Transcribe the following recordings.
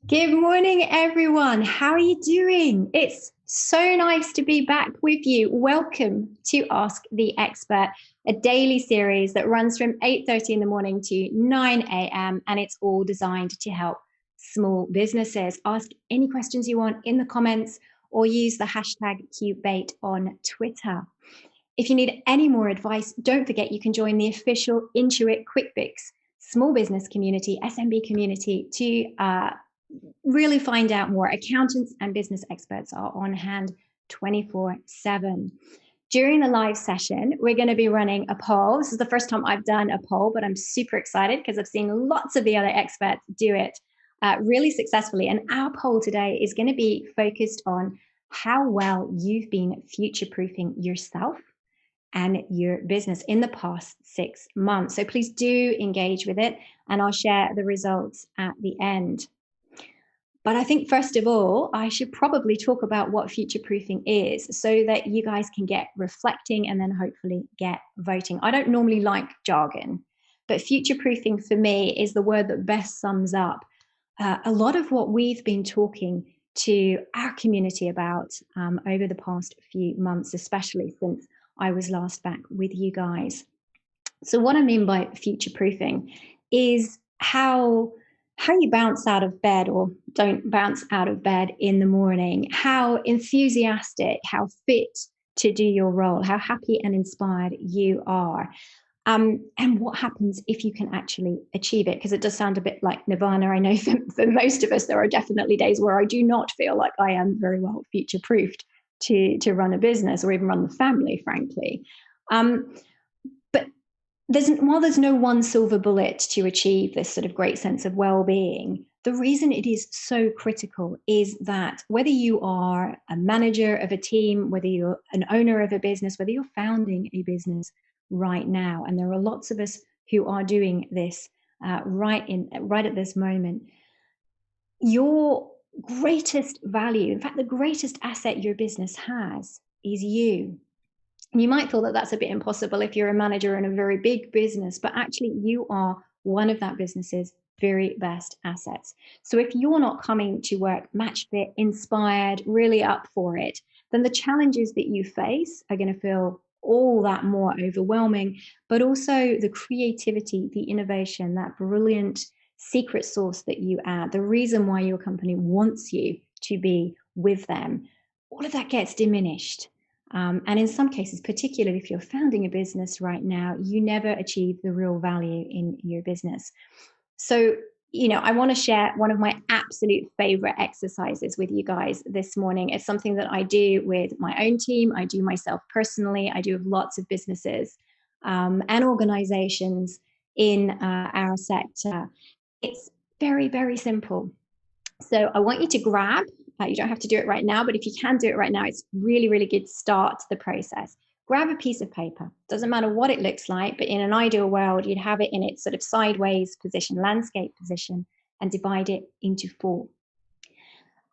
Good morning, everyone. How are you doing? It's so nice to be back with you. Welcome to Ask the Expert, a daily series that runs from 8:30 in the morning to 9 a.m. and it's all designed to help small businesses. Ask any questions you want in the comments or use the hashtag #QBait on Twitter. If you need any more advice, don't forget you can join the official Intuit QuickBooks small business community, SMB community, to really find out more. Accountants and business experts are on hand 24/7. During the live session, we're going to be running a poll. This is the first time I've done a poll, but I'm super excited because I've seen lots of the other experts do it really successfully. And our poll today is going to be focused on how well you've been future-proofing yourself and your business in the past 6 months. So please do engage with it, and I'll share the results at the end. But I think, first of all, I should probably talk about what future proofing is so that you guys can get reflecting and then hopefully get voting. I don't normally like jargon, but future proofing for me is the word that best sums up a lot of what we've been talking to our community about over the past few months, especially since I was last back with you guys. So what I mean by future proofing is how you bounce out of bed or don't bounce out of bed in the morning, how enthusiastic, how fit to do your role, how happy and inspired you are, and what happens if you can actually achieve it. Because it does sound a bit like nirvana. I know for most of us, there are definitely days where I do not feel like I am very well future-proofed to run a business or even run the family, frankly. But while there's no one silver bullet to achieve this sort of great sense of well-being, the reason it is so critical is that whether you are a manager of a team, whether you're an owner of a business, whether you're founding a business right now, and there are lots of us who are doing this right at this moment, your greatest value, in fact, the greatest asset your business has is you. You might feel that that's a bit impossible if you're a manager in a very big business, but actually you are one of that business's very best assets. So if you're not coming to work match fit, inspired, really up for it, then the challenges that you face are going to feel all that more overwhelming, but also the creativity, the innovation, that brilliant secret sauce that you add, the reason why your company wants you to be with them, all of that gets diminished. And in some cases, particularly if you're founding a business right now, you never achieve the real value in your business. So, I want to share one of my absolute favorite exercises with you guys this morning. It's something that I do with my own team. I do myself personally. I do with lots of businesses and organizations in our sector. It's very, very simple. So I want you to grab, you don't have to do it right now, but if you can do it right now, it's really, really good start to the process. Grab a piece of paper. Doesn't matter what it looks like, but in an ideal world, you'd have it in its sort of sideways position, landscape position, and divide it into 4.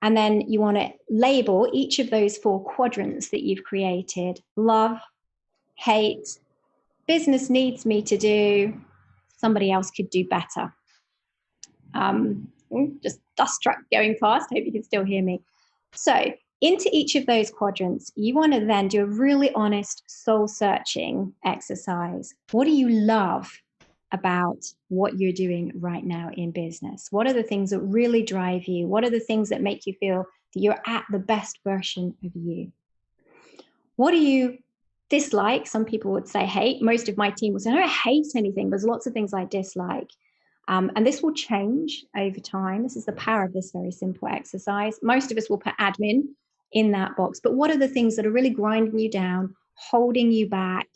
And then you want to label each of those 4 quadrants that you've created: love, hate, business needs me to do, somebody else could do better. Just dust truck going past. Hope you can still hear me. So into each of those quadrants, you want to then do a really honest soul searching exercise. What do you love about what you're doing right now in business? What are the things that really drive you? What are the things that make you feel that you're at the best version of you? What do you dislike? Some people would say hate. Most of my team would say, I don't hate anything. There's lots of things I dislike. And this will change over time. This is the power of this very simple exercise. Most of us will put admin in that box. But what are the things that are really grinding you down, holding you back,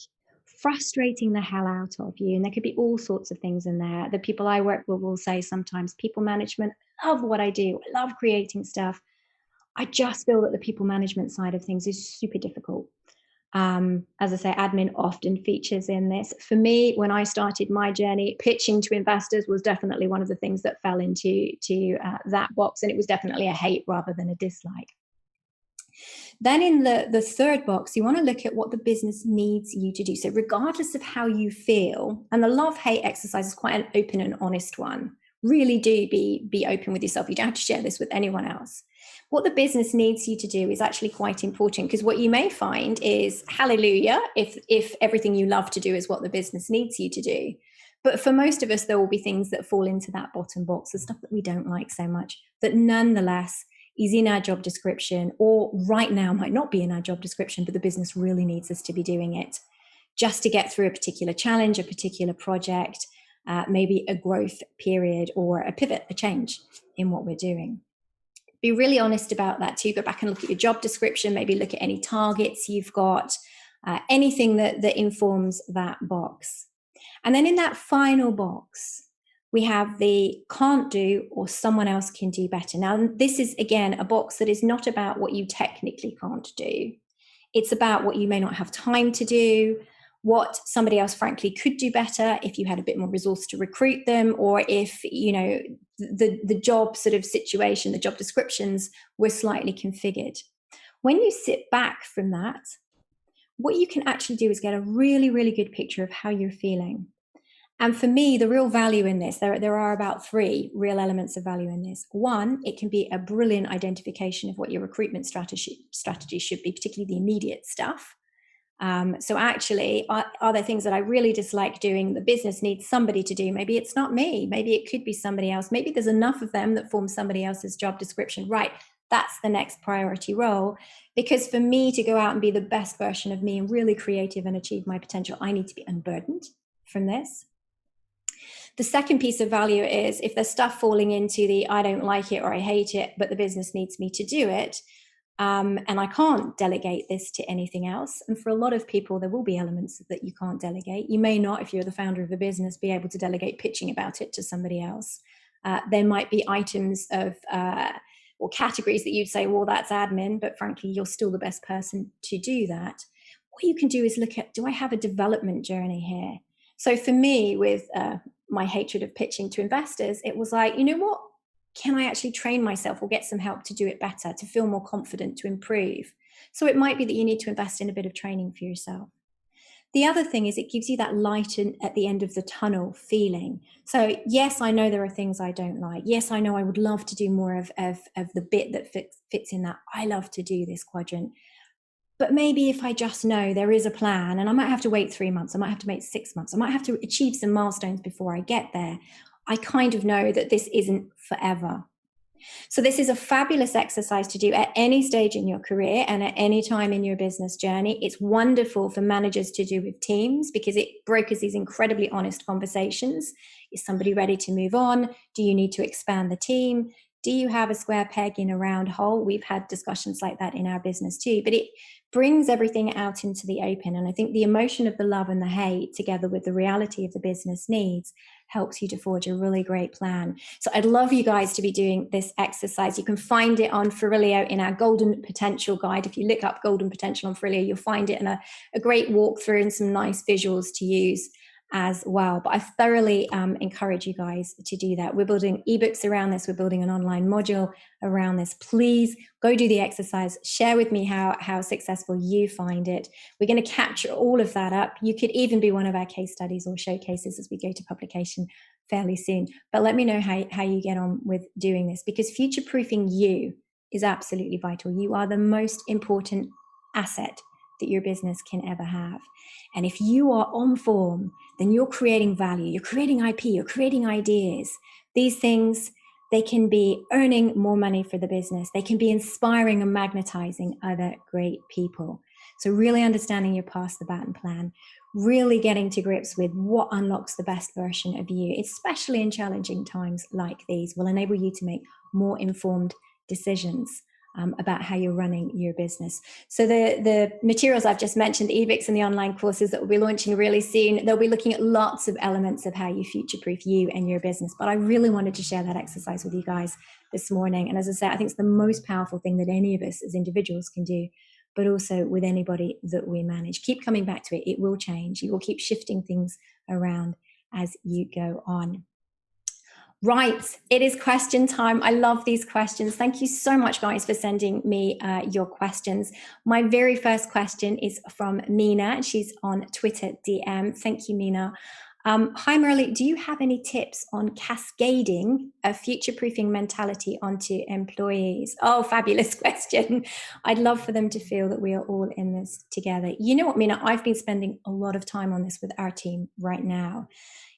frustrating the hell out of you? And there could be all sorts of things in there. The people I work with will say sometimes, people management, I love what I do. I love creating stuff. I just feel that the people management side of things is super difficult. As I say, admin often features in this. For me, when I started my journey, pitching to investors was definitely one of the things that fell into that box, and it was definitely a hate rather than a dislike. Then in the third box, you want to look at what the business needs you to do. So regardless of how you feel, and the love-hate exercise is quite an open and honest one, really do be open with yourself. You don't have to share this with anyone else. What the business needs you to do is actually quite important, because what you may find is, hallelujah, if everything you love to do is what the business needs you to do. But for most of us, there will be things that fall into that bottom box, the stuff that we don't like so much, that nonetheless is in our job description, or right now might not be in our job description, but the business really needs us to be doing it just to get through a particular challenge, a particular project, maybe a growth period or a pivot, a change in what we're doing. Be really honest about that too. Go back and look at your job description, maybe look at any targets you've got, anything that informs that box. And then in that final box, we have the can't do or someone else can do better. Now, this is, again, a box that is not about what you technically can't do. It's about what you may not have time to do, what somebody else frankly could do better if you had a bit more resource to recruit them, or if, you know, the job sort of situation, the job descriptions were slightly configured. When you sit back from that, what you can actually do is get a really, really good picture of how you're feeling. And for me, the real value in this, there are about 3 real elements of value in this. One, it can be a brilliant identification of what your recruitment strategy should be, particularly the immediate stuff. So actually, are there things that I really dislike doing, the business needs somebody to do? Maybe it's not me. Maybe it could be somebody else. Maybe there's enough of them that form somebody else's job description. Right, that's the next priority role. Because for me to go out and be the best version of me and really creative and achieve my potential, I need to be unburdened from this. The second piece of value is if there's stuff falling into the I don't like it or I hate it, but the business needs me to do it, and I can't delegate this to anything else. And for a lot of people, there will be elements that you can't delegate. You may not, if you're the founder of a business, be able to delegate pitching about it to somebody else. There might be items of or categories that you'd say, well, that's admin, but frankly, you're still the best person to do that. What you can do is look at, do I have a development journey here? So for me, with my hatred of pitching to investors, it was like, you know what? Can I actually train myself or get some help to do it better, to feel more confident, to improve? So it might be that you need to invest in a bit of training for yourself. The other thing is it gives you that light at the end of the tunnel feeling. So yes, I know there are things I don't like. Yes, I know I would love to do more of the bit that fits in that. I love to do this quadrant. But maybe if I just know there is a plan, and I might have to wait 3 months, I might have to wait 6 months, I might have to achieve some milestones before I get there, I kind of know that this isn't forever. So this is a fabulous exercise to do at any stage in your career and at any time in your business journey. It's wonderful for managers to do with teams because it brokers these incredibly honest conversations. Is somebody ready to move on? Do you need to expand the team? Do you have a square peg in a round hole? We've had discussions like that in our business too, but it brings everything out into the open. And I think the emotion of the love and the hate together with the reality of the business needs helps you to forge a really great plan. So I'd love you guys to be doing this exercise. You can find it on Farillio in our Golden Potential guide. If you look up Golden Potential on Farillio, you'll find it in a great walkthrough and some nice visuals to use as well. But I thoroughly encourage you guys to do that. We're building ebooks around this. We're building an online module around this. Please go do the exercise. Share with me how successful you find it. We're going to capture all of that up. You could even be one of our case studies or showcases as we go to publication fairly soon. But let me know how you get on with doing this, because future-proofing you is absolutely vital. You are the most important asset that your business can ever have. And if you are on form, then you're creating value, you're creating IP, you're creating ideas. These things, they can be earning more money for the business. They can be inspiring and magnetizing other great people. So really understanding your pass the baton plan, really getting to grips with what unlocks the best version of you, especially in challenging times like these, will enable you to make more informed decisions about how you're running your business. So the materials I've just mentioned, the ebooks and the online courses that we'll be launching really soon, they'll be looking at lots of elements of how you future-proof you and your business. But I really wanted to share that exercise with you guys this morning. And as I said, I think it's the most powerful thing that any of us as individuals can do, but also with anybody that we manage. Keep coming back to it. It will change. You will keep shifting things around as you go on. Right, it is question time. I love these questions. Thank you so much, guys, for sending me your questions. My very first question is from Mina. She's on Twitter DM. Thank you, Mina. Hi, Merlie. Do you have any tips on cascading a future-proofing mentality onto employees? Oh, fabulous question. I'd love for them to feel that we are all in this together. You know what, Mina? I've been spending a lot of time on this with our team right now.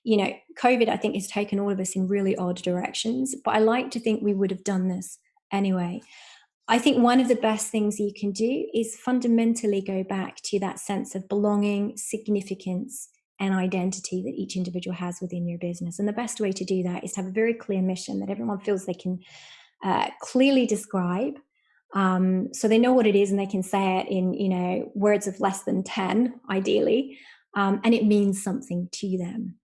You know, COVID, I think, has taken all of us in really odd directions, but I like to think we would have done this anyway. I think one of the best things you can do is fundamentally go back to that sense of belonging, significance, and identity that each individual has within your business. And the best way to do that is to have a very clear mission that everyone feels they can clearly describe. So they know what it is and they can say it in, you know, words of less than 10, ideally. And it means something to them.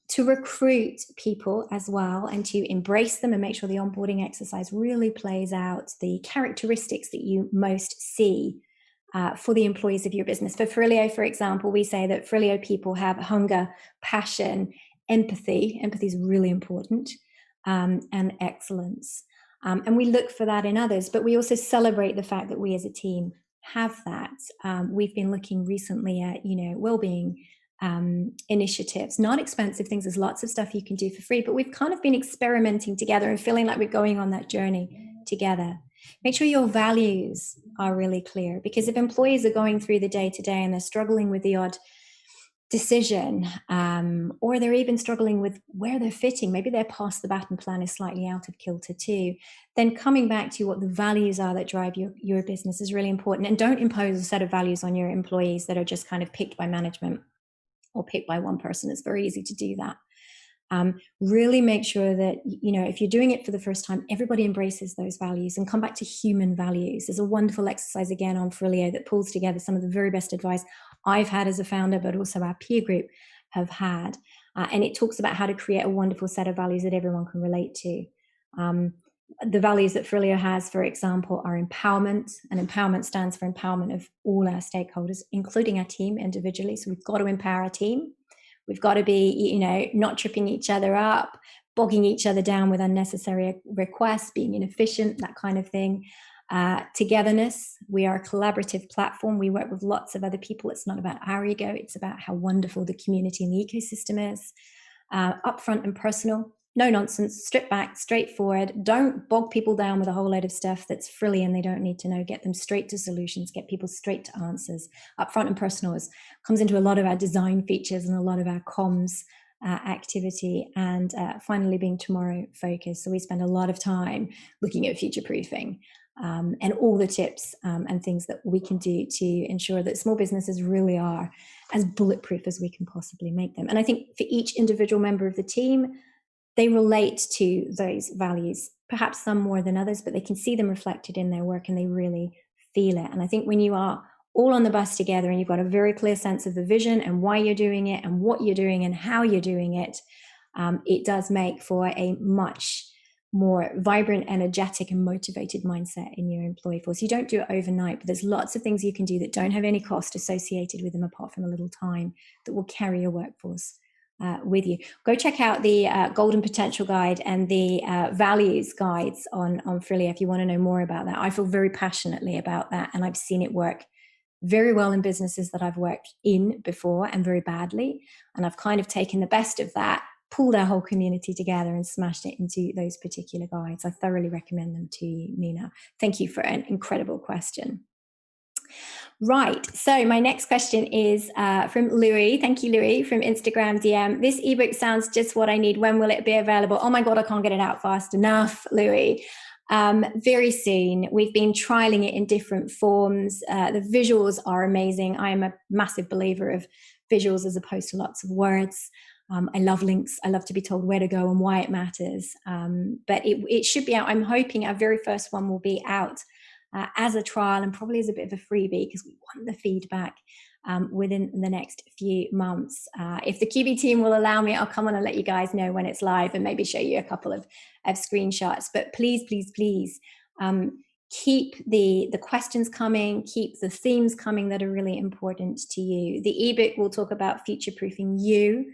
To recruit people as well and to embrace them and make sure the onboarding exercise really plays out the characteristics that you most see for the employees of your business. For Farillio, for example, we say that Farillio people have hunger, passion, empathy. Empathy is really important, and excellence. And we look for that in others, but we also celebrate the fact that we as a team have that. We've been looking recently at, you know, well-being initiatives, not expensive things. There's lots of stuff you can do for free, but we've kind of been experimenting together and feeling like we're going on that journey together. Make sure your values are really clear, because if employees are going through the day to day and they're struggling with the odd decision, or they're even struggling with where they're fitting, maybe their pass the baton plan is slightly out of kilter too, then coming back to what the values are that drive your business is really important. And don't impose a set of values on your employees that are just kind of picked by management or picked by one person. It's very easy to do that. Really make sure that, you know, if you're doing it for the first time, everybody embraces those values and come back to human values. There's a wonderful exercise again on Farillio that pulls together some of the very best advice I've had as a founder, but also our peer group have had. And it talks about how to create a wonderful set of values that everyone can relate to. The values that Farillio has, for example, are empowerment, and empowerment stands for empowerment of all our stakeholders, including our team individually. So we've got to empower our team. We've got to be, you know, not tripping each other up, bogging each other down with unnecessary requests, being inefficient, that kind of thing. Togetherness. We are a collaborative platform. We work with lots of other people. It's not about our ego. It's about how wonderful the community and the ecosystem is. Upfront and personal. No nonsense, strip back, straightforward. Don't bog people down with a whole load of stuff that's frilly and they don't need to know. Get them straight to solutions, get people straight to answers. Upfront and personal comes into a lot of our design features and a lot of our comms activity. And finally, being tomorrow focused. So we spend a lot of time looking at future proofing and all the tips and things that we can do to ensure that small businesses really are as bulletproof as we can possibly make them. And I think for each individual member of the team, they relate to those values, perhaps some more than others, but they can see them reflected in their work and they really feel it. And I think when you are all on the bus together and you've got a very clear sense of the vision and why you're doing it and what you're doing and how you're doing it, it does make for a much more vibrant, energetic, and motivated mindset in your employee force. You don't do it overnight, but there's lots of things you can do that don't have any cost associated with them apart from a little time that will carry your workforce with you. Go check out the Golden Potential Guide and the Values Guides on Farillio if you want to know more about that. I feel very passionately about that, and I've seen it work very well in businesses that I've worked in before and very badly. And I've kind of taken the best of that, pulled our whole community together and smashed it into those particular guides. I thoroughly recommend them to you, Mina. Thank you for an incredible question. Right. So my next question is from Louis. Thank you, Louis, from Instagram DM. This ebook sounds just what I need. When will it be available? Oh my God, I can't get it out fast enough, Louis. Very soon. We've been trialing it in different forms. The visuals are amazing. I am a massive believer of visuals as opposed to lots of words. I love links. I love to be told where to go and why it matters. But it should be out. I'm hoping our very first one will be out as a trial and probably as a bit of a freebie because we want the feedback within the next few months. If the QB team will allow me, I'll come on and let you guys know when it's live and maybe show you a couple of screenshots. But please, please, please keep the questions coming, keep the themes coming that are really important to you. The ebook will talk about future-proofing you,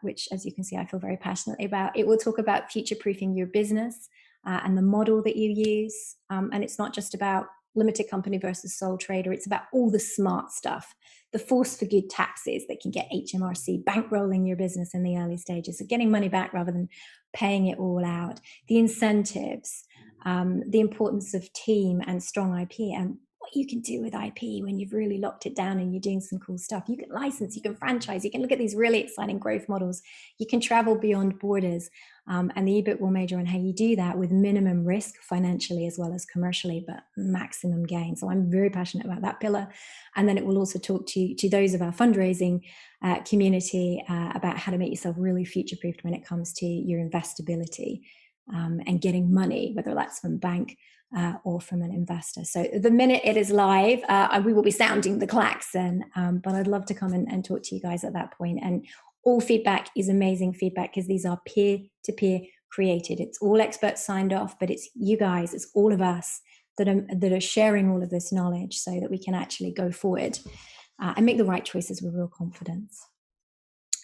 which, as you can see, I feel very passionately about. It will talk about future-proofing your business and the model that you use. And it's not just about, limited company versus sole trader. It's about all the smart stuff, the force for good taxes that can get HMRC, bankrolling your business in the early stages, so getting money back rather than paying it all out, the incentives, the importance of team and strong IP, and what you can do with IP when you've really locked it down and you're doing some cool stuff. You can license, you can franchise, you can look at these really exciting growth models, you can travel beyond borders. And the ebook will major on how you do that with minimum risk financially as well as commercially, but maximum gain. So I'm very passionate about that pillar. And then it will also talk to those of our fundraising community about how to make yourself really future-proofed when it comes to your investability and getting money, whether that's from bank or from an investor. So the minute it is live, we will be sounding the klaxon, but I'd love to come and talk to you guys at that point. And all feedback is amazing feedback because these are peer-to-peer created. It's all experts signed off, but it's you guys, it's all of us that are sharing all of this knowledge so that we can actually go forward and make the right choices with real confidence.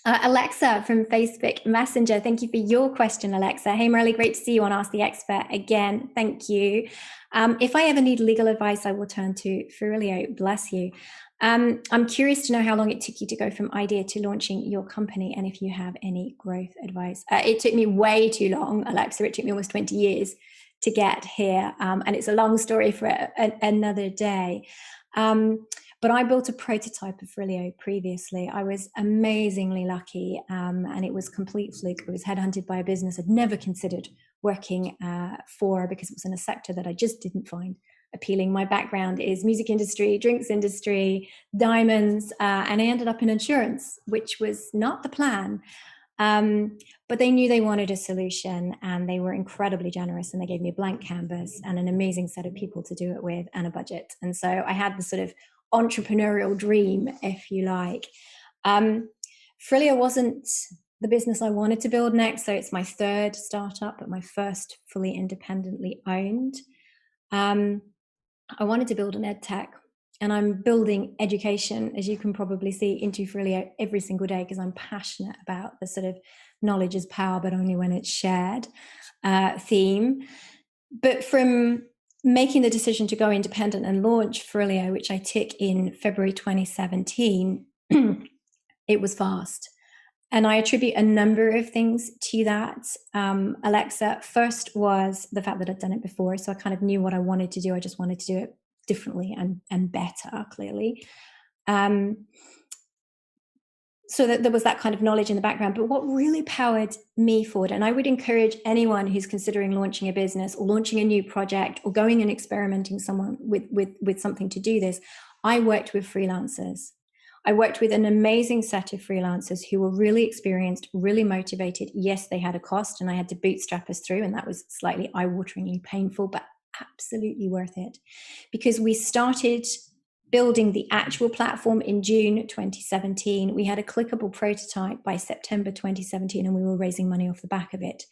Alexa from Facebook Messenger, thank you for your question, Alexa. Hey, Merlie, great to see you on Ask the Expert again. Thank you. If I ever need legal advice, I will turn to Farillio. Bless you. I'm curious to know how long it took you to go from idea to launching your company, and if you have any growth advice. It took me way too long, Alexa. It took me almost 20 years to get here, and it's a long story for another day. But I built a prototype of Farillio previously. I was amazingly lucky, and it was complete fluke. I was headhunted by a business I'd never considered working for because it was in a sector that I just didn't find appealing. My background is music industry, drinks industry, diamonds, and I ended up in insurance, which was not the plan. But they knew they wanted a solution, and they were incredibly generous, and they gave me a blank canvas and an amazing set of people to do it with and a budget. And so I had the sort of entrepreneurial dream, if you like. Farillio wasn't the business I wanted to build next, so it's my third startup, but my first fully independently owned. I wanted to build an ed tech, and I'm building education, as you can probably see, into Farillio every single day because I'm passionate about the sort of knowledge is power, but only when it's shared theme. But from making the decision to go independent and launch Farillio, which I took in February 2017, it was fast. And I attribute a number of things to that. Alexa, first was the fact that I'd done it before. So I kind of knew what I wanted to do. I just wanted to do it differently and better, clearly. So that there was that kind of knowledge in the background. But what really powered me forward, and I would encourage anyone who's considering launching a business or launching a new project or going and experimenting someone with something to do this, I worked with freelancers. I worked with an amazing set of freelancers who were really experienced, really motivated. Yes, they had a cost, and I had to bootstrap us through, and that was slightly eye-wateringly painful, but absolutely worth it. Because we started building the actual platform in June 2017. We had a clickable prototype by September 2017, and we were raising money off the back of it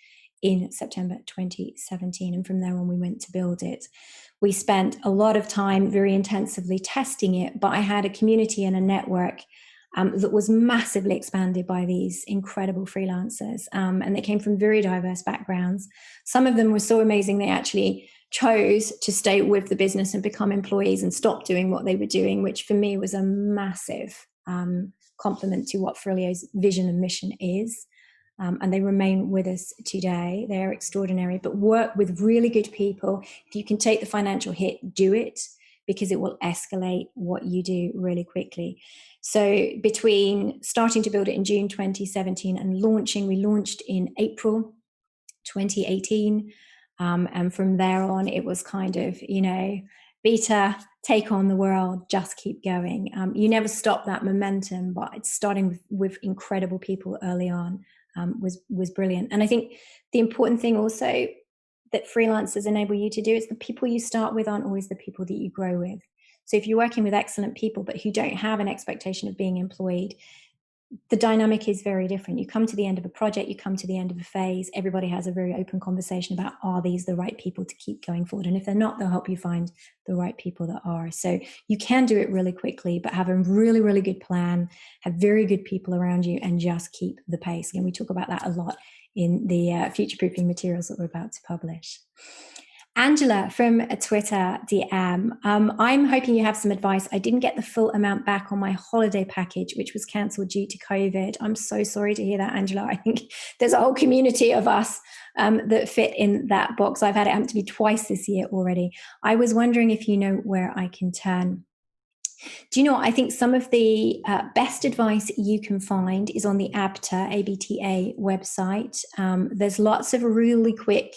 in September 2017. And from there on, we went to build it. We spent a lot of time very intensively testing it, but I had a community and a network that was massively expanded by these incredible freelancers. And they came from very diverse backgrounds. Some of them were so amazing, they actually chose to stay with the business and become employees and stop doing what they were doing, which for me was a massive compliment to what Farillio's vision and mission is. And they remain with us today. They're extraordinary, but work with really good people. If you can take the financial hit, do it, because it will escalate what you do really quickly. So between starting to build it in June 2017 and launching, we launched in April 2018. And from there on, it was kind of, beta, take on the world, just keep going. You never stop that momentum, but it's starting with incredible people early on. Was brilliant. And I think the important thing also that freelancers enable you to do is the people you start with aren't always the people that you grow with. So if you're working with excellent people, but who don't have an expectation of being employed, the dynamic is very different. You come to the end of a project, you come to the end of a phase, everybody has a very open conversation about, are these the right people to keep going forward? And if they're not, they'll help you find the right people that are. So you can do it really quickly, but have a really, really good plan, have very good people around you, and just keep the pace. Again, we talk about that a lot in the future-proofing materials that we're about to publish. Angela from a Twitter DM. I'm hoping you have some advice. I didn't get the full amount back on my holiday package, which was cancelled due to COVID. I'm so sorry to hear that, Angela. I think there's a whole community of us that fit in that box. I've had it happen to me twice this year already. I was wondering if you know where I can turn. Do you know what? I think some of the best advice you can find is on the ABTA website. There's lots of really quick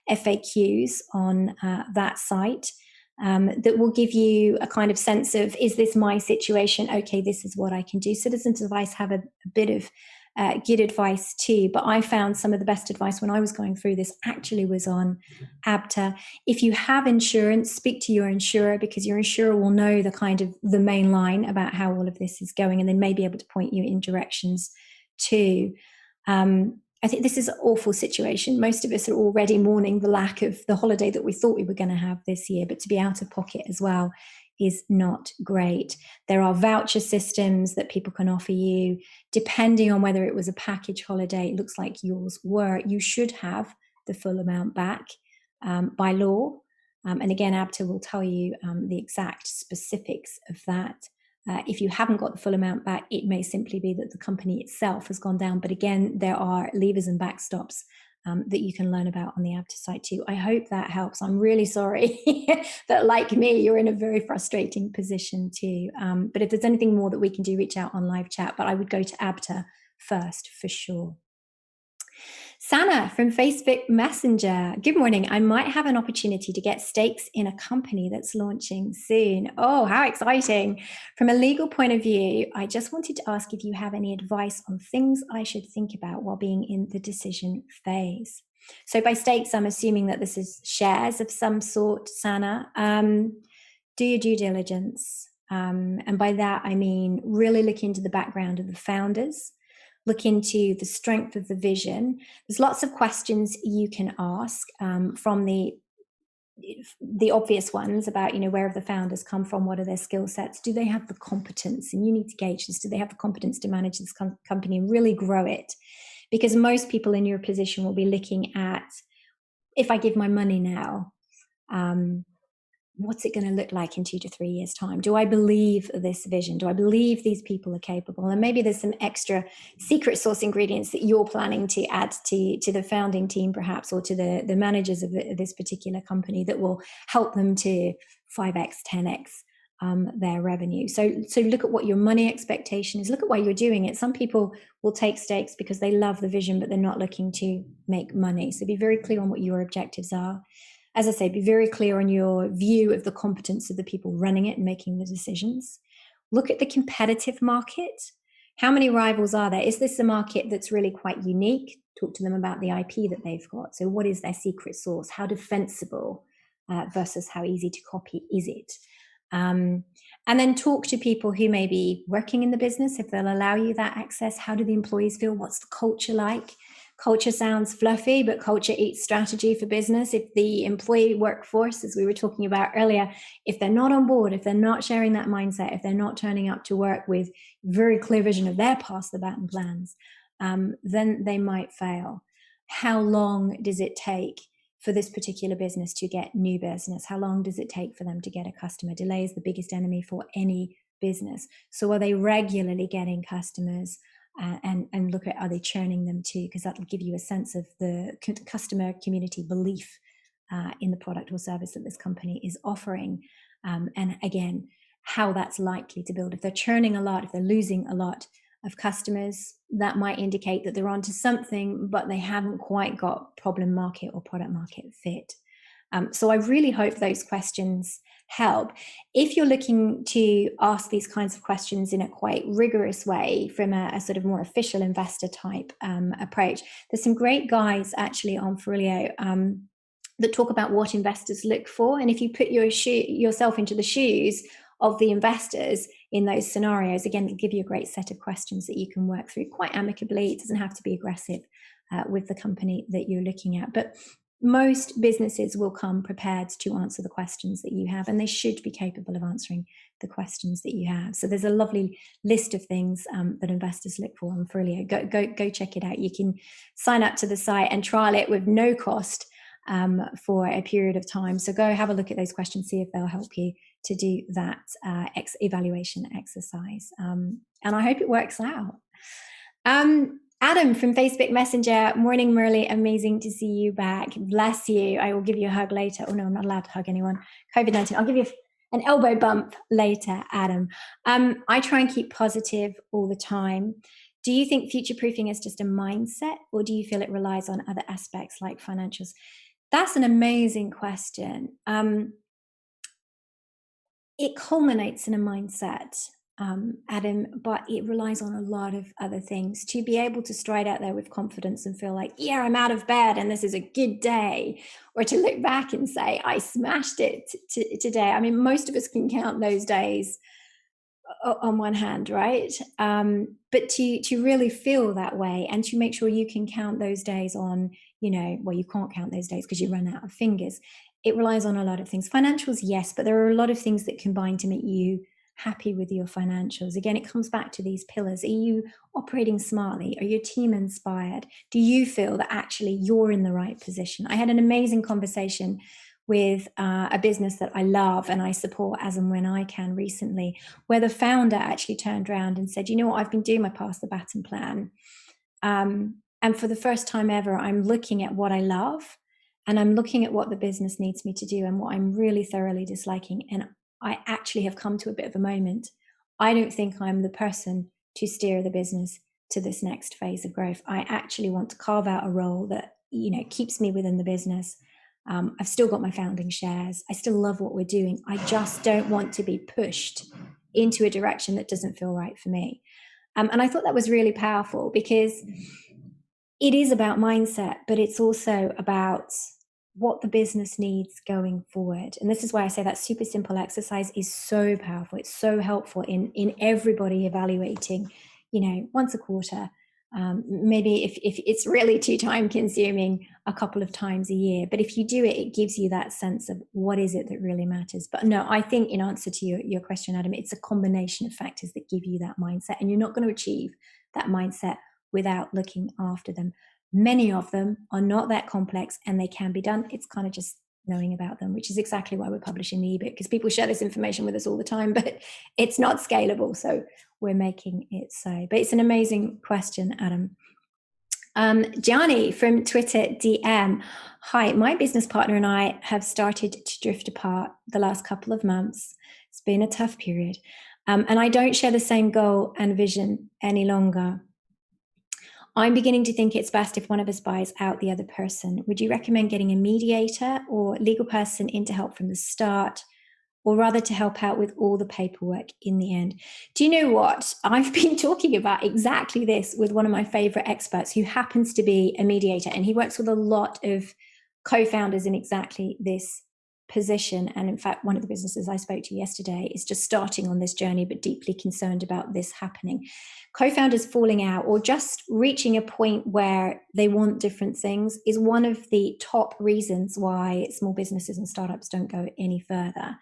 FAQs on that site that will give you a kind of sense of, is this my situation? Okay, this is what I can do. Citizens Advice have a bit of good advice too, but I found some of the best advice when I was going through this actually was on ABTA. If you have insurance, speak to your insurer, because your insurer will know the main line about how all of this is going, and they may be able to point you in directions too. I think this is an awful situation. Most of us are already mourning the lack of the holiday that we thought we were going to have this year, but to be out of pocket as well is not great. There are voucher systems that people can offer you. Depending on whether it was a package holiday, it looks like yours were, you should have the full amount back by law. And again, ABTA will tell you the exact specifics of that. If you haven't got the full amount back, it may simply be that the company itself has gone down. But again, there are levers and backstops that you can learn about on the ABTA site too. I hope that helps. I'm really sorry that, like me, you're in a very frustrating position too. But if there's anything more that we can do, reach out on live chat. But I would go to ABTA first for sure. Sana from Facebook Messenger. Good morning. I might have an opportunity to get stakes in a company that's launching soon. Oh, how exciting. From a legal point of view, I just wanted to ask if you have any advice on things I should think about while being in the decision phase. So by stakes, I'm assuming that this is shares of some sort, Sana. Do your due diligence. And by that, I mean really look into the background of the founders. Look into the strength of the vision. There's lots of questions you can ask from the obvious ones about, where have the founders come from? What are their skill sets? Do they have the competence? And you need to gauge this. Do they have the competence to manage this company and really grow it? Because most people in your position will be looking at, if I give my money now, what's it going to look like in 2 to 3 years' time? Do I believe this vision? Do I believe these people are capable? And maybe there's some extra secret sauce ingredients that you're planning to add to the founding team, perhaps, or to the managers of this particular company that will help them to 5x, 10x their revenue. So look at what your money expectation is. Look at why you're doing it. Some people will take stakes because they love the vision, but they're not looking to make money. So be very clear on what your objectives are. As I say, be very clear on your view of the competence of the people running it and making the decisions. Look at the competitive market. How many rivals are there? Is this a market that's really quite unique? Talk to them about the IP that they've got. So what is their secret sauce? How defensible versus how easy to copy is it? And then talk to people who may be working in the business, if they'll allow you that access. How do the employees feel? What's the culture like? Culture sounds fluffy, but culture eats strategy for business. If the employee workforce, as we were talking about earlier, if they're not on board, if they're not sharing that mindset, if they're not turning up to work with very clear vision of their pass the baton plans, then they might fail. How long does it take for this particular business to get new business? How long does it take for them to get a customer? Delay is the biggest enemy for any business. So are they regularly getting customers? And look at, are they churning them too? Because that'll give you a sense of the customer community belief in the product or service that this company is offering. And again, how that's likely to build. If they're churning a lot, if they're losing a lot of customers, that might indicate that they're onto something, but they haven't quite got problem market or product market fit. So I really hope those questions help. If you're looking to ask these kinds of questions in a quite rigorous way from a sort of more official investor type approach, there's some great guides actually on Farillio that talk about what investors look for. And if you put yourself into the shoes of the investors in those scenarios, again, it'll give you a great set of questions that you can work through quite amicably. It doesn't have to be aggressive with the company that you're looking at. But most businesses will come prepared to answer the questions that you have, and they should be capable of answering the questions that you have. So there's a lovely list of things that investors look for on Farillio. Go check it out. You can sign up to the site and trial it with no cost. for a period of time. So go have a look at those questions, see if they'll help you to do that evaluation exercise. And I hope it works out. Adam from Facebook Messenger, morning Merlie, amazing to see you back. Bless you. I will give you a hug later. Oh no, I'm not allowed to hug anyone. COVID-19. I'll give you an elbow bump later, Adam. I try and keep positive all the time. Do you think future-proofing is just a mindset, or do you feel it relies on other aspects like financials? That's an amazing question. It culminates in a mindset, Adam, but it relies on a lot of other things to be able to stride out there with confidence and feel like, yeah, I'm out of bed and this is a good day, or to look back and say, I smashed it today. I mean, most of us can count those days on one hand, right? But to really feel that way, and to make sure you can count those days on, well, you can't count those days because you run out of fingers. It relies on a lot of things. Financials, yes, but there are a lot of things that combine to make you happy with your financials. Again, it comes back to these pillars. Are you operating smartly? Are your team inspired? Do you feel that actually you're in the right position? I had an amazing conversation with a business that I love and I support as and when I can recently, where the founder actually turned around and said, you know what, I've been doing my pass the baton plan. And for the first time ever, I'm looking at what I love, and I'm looking at what the business needs me to do and what I'm really thoroughly disliking. And I actually have come to a bit of a moment. I don't think I'm the person to steer the business to this next phase of growth. I actually want to carve out a role that, keeps me within the business. I've still got my founding shares. I still love what we're doing. I just don't want to be pushed into a direction that doesn't feel right for me. And I thought that was really powerful, because it is about mindset, but it's also about what the business needs going forward. And this is why I say that super simple exercise is so powerful. It's so helpful in everybody evaluating, once a quarter. Maybe if it's really too time consuming, a couple of times a year. But if you do it, it gives you that sense of what is it that really matters. But no, I think in answer to your question, Adam, it's a combination of factors that give you that mindset. And you're not going to achieve that mindset without looking after them. Many of them are not that complex and they can be done. It's kind of just knowing about them, which is exactly why we're publishing the ebook, because people share this information with us all the time, but it's not scalable. So we're making it so. But it's an amazing question, Adam. Gianni from Twitter DM. Hi, my business partner and I have started to drift apart the last couple of months. It's been a tough period. And I don't share the same goal and vision any longer. I'm beginning to think it's best if one of us buys out the other person. Would you recommend getting a mediator or legal person in to help from the start, or rather to help out with all the paperwork in the end? Do you know what? I've been talking about exactly this with one of my favorite experts who happens to be a mediator, and he works with a lot of co-founders in exactly this position. And in fact, one of the businesses I spoke to yesterday is just starting on this journey, but deeply concerned about this happening. Co-founders falling out or just reaching a point where they want different things is one of the top reasons why small businesses and startups don't go any further.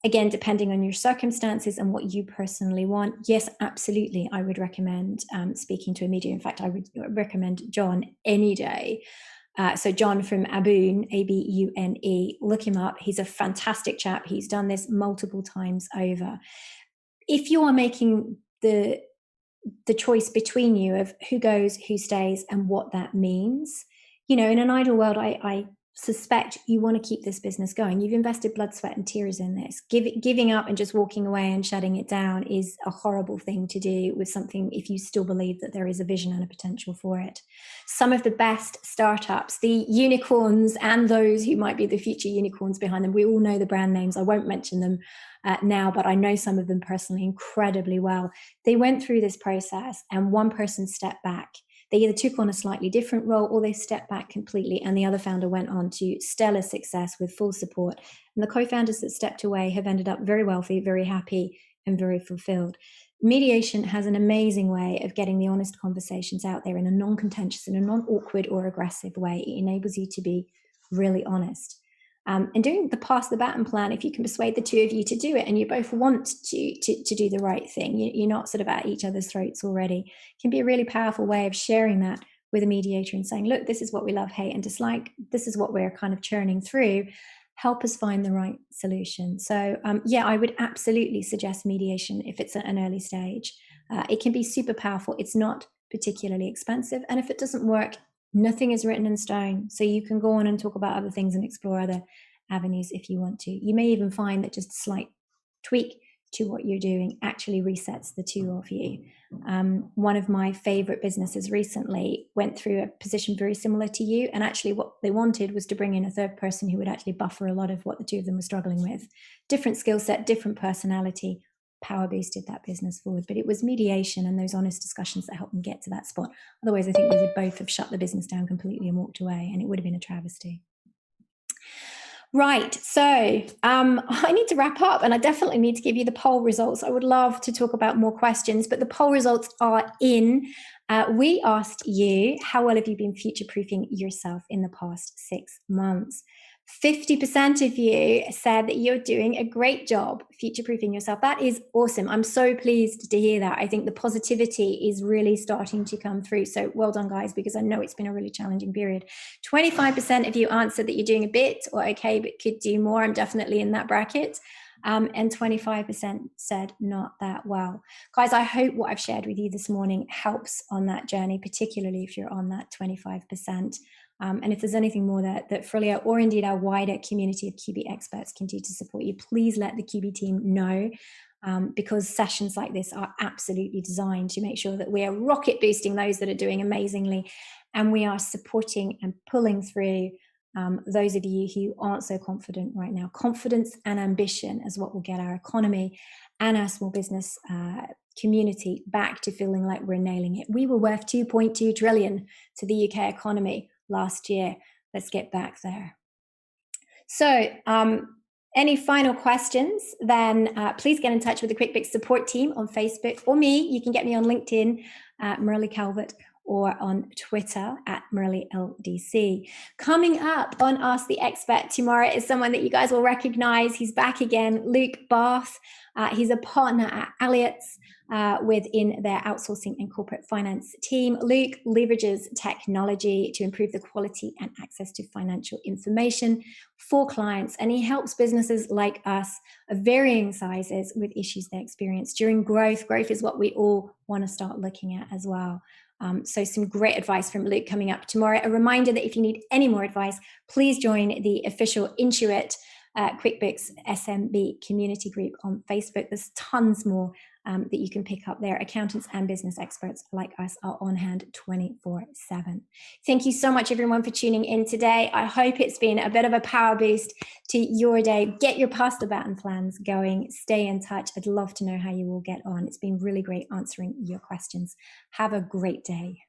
Again, depending on your circumstances and what you personally want, yes, absolutely, I would recommend speaking to a mediator. In fact, I would recommend John any day. So John from Abune, Abune, look him up. He's a fantastic chap. He's done this multiple times over. If you are making the choice between you of who goes, who stays, and what that means, in an ideal world, I suspect you want to keep this business going. You've invested blood, sweat, and tears in this. Giving up and just walking away and shutting it down is a horrible thing to do with something if you still believe that there is a vision and a potential for it. Some of the best startups, the unicorns and those who might be the future unicorns behind them, we all know the brand names. I won't mention them now, but I know some of them personally incredibly well. They went through this process and one person stepped back. They either took on a slightly different role or they stepped back completely, and the other founder went on to stellar success with full support. And the co-founders that stepped away have ended up very wealthy, very happy, and very fulfilled. Mediation has an amazing way of getting the honest conversations out there in a non-contentious, in a non-awkward or aggressive way. It enables you to be really honest. And doing the pass the baton plan, if you can persuade the two of you to do it and you both want to do the right thing, you're not sort of at each other's throats already, can be a really powerful way of sharing that with a mediator and saying, look, this is what we love, hate, and dislike. This is what we're kind of churning through. Help us find the right solution. So yeah, I would absolutely suggest mediation if it's at an early stage. It can be super powerful. It's not particularly expensive. And if it doesn't work, nothing is written in stone. So you can go on and talk about other things and explore other avenues if you want to. You may even find that just a slight tweak to what you're doing actually resets the two of you. One of my favorite businesses recently went through a position very similar to you, and actually what they wanted was to bring in a third person who would actually buffer a lot of what the two of them were struggling with. Different skill set, different personality, power boosted that business forward. But it was mediation and those honest discussions that helped them get to that spot. Otherwise, I think they would both have shut the business down completely and walked away, and it would have been a travesty. Right, so I need to wrap up, and I definitely need to give you the poll results. I would love to talk about more questions, but the poll results are in. We asked you, how well have you been future-proofing yourself in the past 6 months? 50% of you said that you're doing a great job future-proofing yourself. That is awesome. I'm so pleased to hear that. I think the positivity is really starting to come through. So well done, guys, because I know it's been a really challenging period. 25% of you answered that you're doing a bit or okay, but could do more. I'm definitely in that bracket. And 25% said not that well. Guys, I hope what I've shared with you this morning helps on that journey, particularly if you're on that 25%. And if there's anything more that Farillio or indeed our wider community of QB experts can do to support you, please let the QB team know, because sessions like this are absolutely designed to make sure that we are rocket boosting those that are doing amazingly, and we are supporting and pulling through those of you who aren't so confident right now. Confidence and ambition is what will get our economy and our small business community back to feeling like we're nailing it. We were worth 2.2 trillion to the UK economy last year. Let's get back there. So any final questions, then please get in touch with the QuickBooks support team on Facebook or me. You can get me on LinkedIn at Merlie Calvert or on Twitter at Merlie LDC. Coming up on Ask the Expert tomorrow is someone that you guys will recognize. He's back again, Luke Barth. He's a partner at Elliott's within their outsourcing and corporate finance team. Luke leverages technology to improve the quality and access to financial information for clients, and he helps businesses like us of varying sizes with issues they experience during growth. Growth is what we all want to start looking at as well. So some great advice from Luke coming up tomorrow. A reminder that if you need any more advice, please join the official Intuit QuickBooks SMB community group on Facebook. There's tons more that you can pick up there. Accountants and business experts like us are on hand 24/7. Thank you so much, everyone, for tuning in today. I hope it's been a bit of a power boost to your day. Get your pass the baton plans going. Stay in touch. I'd love to know how you will get on. It's been really great answering your questions. Have a great day.